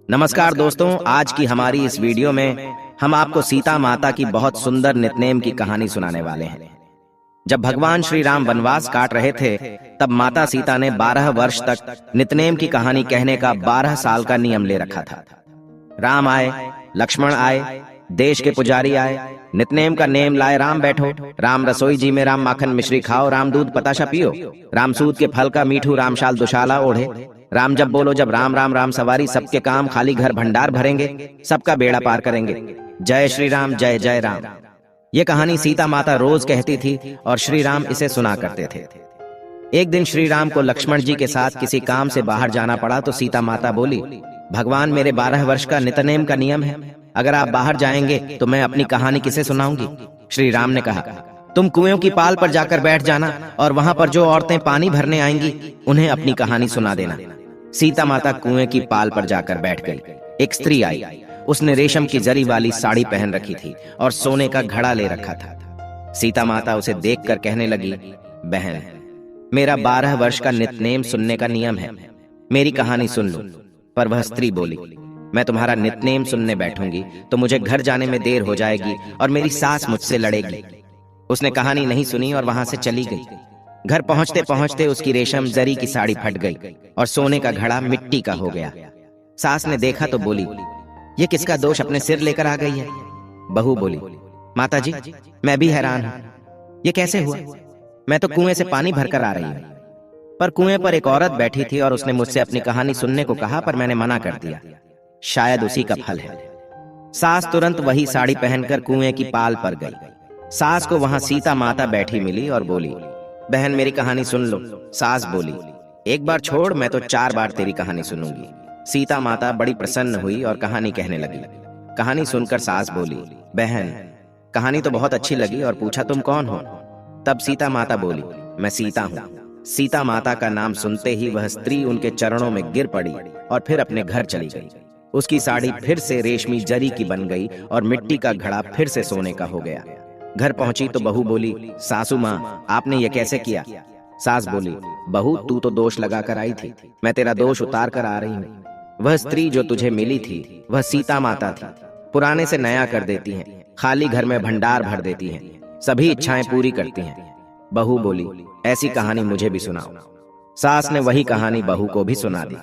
नमस्कार दोस्तों, आज की हमारी इस वीडियो में हम आपको सीता माता की बहुत सुंदर नितनेम की कहानी सुनाने वाले हैं। जब भगवान श्री राम वनवास काट रहे थे, तब माता सीता ने 12 वर्ष तक नितनेम की कहानी कहने का 12 साल का नियम ले रखा था। राम आए, लक्ष्मण आए, देश के पुजारी आए, नितनेम का नेम लाए, राम बैठो, राम रसोई जी में, राम माखन मिश्री खाओ, राम दूध पताशा पियो, राम सूद के फल का मीठू, राम शाल दुशाला ओढ़े, राम जब बोलो जब, राम राम राम सवारी, सबके काम खाली घर भंडार भरेंगे, सबका बेड़ा पार करेंगे, जय श्री राम जय जय राम। ये कहानी सीता माता रोज कहती थी और श्री राम इसे सुना करते थे। एक दिन श्री राम को लक्ष्मण जी के साथ किसी काम से बाहर जाना पड़ा तो सीता माता बोली, भगवान मेरे 12 वर्ष का नितनेम का नियम है, अगर आप बाहर जाएंगे तो मैं अपनी कहानी किसे सुनाऊंगी। श्री राम ने कहा, तुम कुएं की पाल पर जाकर बैठ जाना और वहां पर जो औरतें पानी भरने आएंगी उन्हें अपनी कहानी सुना देना। सीता माता कुएं की पाल पर जाकर बैठ गई। एक स्त्री आई, उसने रेशम की जरी वाली साड़ी पहन रखी थी और सोने का घड़ा ले रखा था। सीता माता उसे देखकर कहने लगी, बहन, मेरा 12 वर्ष का नितनेम सुनने का नियम है, मेरी कहानी सुन लो। पर वह स्त्री बोली, मैं तुम्हारा नितनेम सुनने बैठूंगी तो मुझे घर जाने में देर हो जाएगी और मेरी सास मुझसे लड़ेगी। उसने कहानी नहीं सुनी और वहां से चली गई। घर पहुंचते पहुंचते उसकी रेशम जरी की साड़ी फट गई और सोने का घड़ा मिट्टी का हो गया। सास ने देखा तो बोली, ये किसका दोष अपने सिर लेकर आ गई है। बहू बोली, माता जी, मैं भी हैरान हूं, ये कैसे हुआ, मैं तो कुएं से पानी भरकर आ रही हूं। पर कुएं पर एक औरत बैठी थी और उसने मुझसे अपनी कहानी सुनने को कहा, पर मैंने मना कर दिया, शायद उसी का फल है। सास तुरंत वही साड़ी पहनकर कुएं की पाल पर गई। सास को वहां सीता माता बैठी मिली और बोली, बहन मेरी कहानी सुन लो। सास बोली, एक बार छोड़, मैं तो 4 बार तेरी कहानी सुनूंगी। सीता माता बड़ी प्रसन्न हुई और कहानी कहने लगी। कहानी सुनकर सास बोली, बहन कहानी तो बहुत अच्छी लगी और पूछा तुम कौन हो। तब सीता माता बोली, मैं सीता हूँ। सीता माता का नाम सुनते ही वह स्त्री उनके चरणों में गिर पड़ी और फिर अपने घर चली गई। उसकी साड़ी फिर से रेशमी जरी की बन गई और मिट्टी का घड़ा फिर से सोने का हो गया। घर पहुंची तो बहू बोली, सासू माँ, आपने ये कैसे किया। सास बोली, बहू तू तो दोष लगा कर आई थी, मैं तेरा दोष उतार कर आ रही हूँ। वह स्त्री जो तुझे मिली थी वह सीता माता थी, पुराने से नया कर देती हैं, खाली घर में भंडार भर देती हैं, सभी इच्छाएं पूरी करती हैं। बहू बोली, ऐसी कहानी मुझे भी सुनाओ। सास ने वही कहानी बहू को भी सुना दी।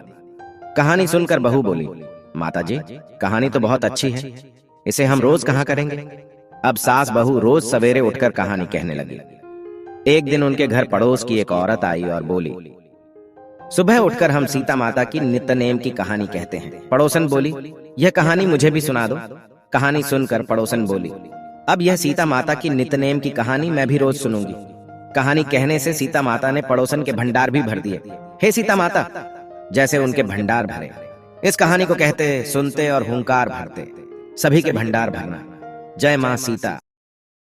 कहानी सुनकर बहू बोली, माता जी, कहानी तो बहुत अच्छी है, इसे हम रोज कहाँ करेंगे। अब सास बहू रोज सवेरे उठकर कहानी कहने लगी। एक दिन उनके घर पड़ोस की एक औरत आई और बोली, सुबह उठकर हम सीता माता की नितनेम की कहानी कहते हैं। पड़ोसन बोली, यह कहानी मुझे भी सुना दो। कहानी सुनकर पड़ोसन बोली, अब यह सीता माता की नितनेम की कहानी मैं भी रोज सुनूंगी। कहानी कहने से सीता माता ने पड़ोसन के भंडार भी भर दिए। हे सीता माता, जैसे उनके भंडार भरे। इस कहानी को कहते, सुनते और हुंकार भरते, सभी के भंडार भरना। जय मां सीता।